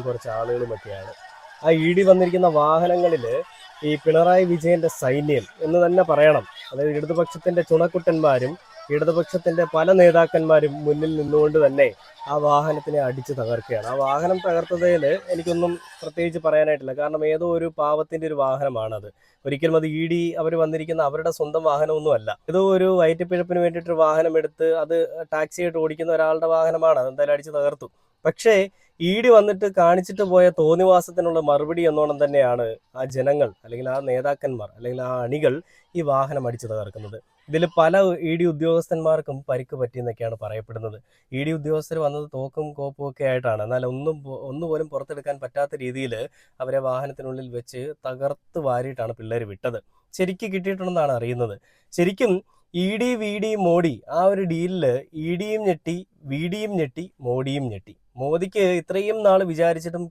കുറച്ച് ആളുകളുമൊക്കെയാണ്. ആ E D വന്നിരിക്കുന്ന വാഹനങ്ങളിൽ ഈ പിണറായി വിജയന്റെ സൈന്യം എന്ന് തന്നെ പറയണം. അതായത് ഇടതുപക്ഷത്തിന്റെ ചുണക്കുട്ടന്മാരും ഇടതുപക്ഷത്തിന്റെ പല നേതാക്കന്മാരും മുന്നിൽ നിന്നുകൊണ്ട് തന്നെ ആ വാഹനത്തിനെ അടിച്ചു തകർക്കുകയാണ്. ആ വാഹനം തകർത്തതിൽ എനിക്കൊന്നും പ്രത്യേകിച്ച് പറയാനായിട്ടില്ല. കാരണം ഏതോ ഒരു പാവത്തിന്റെ ഒരു വാഹനമാണത്. ഒരിക്കലും അത് ഇ ഡി അവർ വന്നിരിക്കുന്ന അവരുടെ സ്വന്തം വാഹനമൊന്നുമല്ല. ഏതോ ഒരു വയറ്റിപ്പിഴപ്പിന് വേണ്ടിയിട്ടൊരു വാഹനം എടുത്ത് അത് ടാക്സിയായിട്ട് ഓടിക്കുന്ന ഒരാളുടെ വാഹനമാണ്. അതെന്തായാലും അടിച്ചു തകർത്തു. പക്ഷേ ഇ ഡി വന്നിട്ട് കാണിച്ചിട്ട് പോയ തോന്നിവാസത്തിനുള്ള മറുപടി എന്നോണം തന്നെയാണ് ആ ജനങ്ങൾ അല്ലെങ്കിൽ ആ നേതാക്കന്മാർ അല്ലെങ്കിൽ ആ അണികൾ ഈ വാഹനം അടിച്ചു തകർക്കുന്നത്. ഇതിൽ പല ഇ ഡി ഉദ്യോഗസ്ഥന്മാർക്കും പരിക്ക് പറ്റിയെന്നൊക്കെയാണ് പറയപ്പെടുന്നത്. ഇ ഡി ഉദ്യോഗസ്ഥർ വന്നത് തോക്കും കോപ്പും ഒക്കെ ആയിട്ടാണ്. എന്നാൽ ഒന്നുപോലും പുറത്തെടുക്കാൻ പറ്റാത്ത രീതിയിൽ അവരെ വാഹനത്തിനുള്ളിൽ വെച്ച് തകർത്ത് വാരിയിട്ടാണ് പിള്ളേർ വിട്ടത്. ശരിക്ക് കിട്ടിയിട്ടുണ്ടെന്നാണ് അറിയുന്നത്. ശരിക്കും E D V D Modi ആ ഒരു ഡീലില് ഇ ഡിയും ഞെട്ടി, വി ഡിയും ഞെട്ടി, മോഡിയും ഞെട്ടി. മോദിക്ക് ഇത്രയും നാൾ വിചാരിച്ചിട്ടും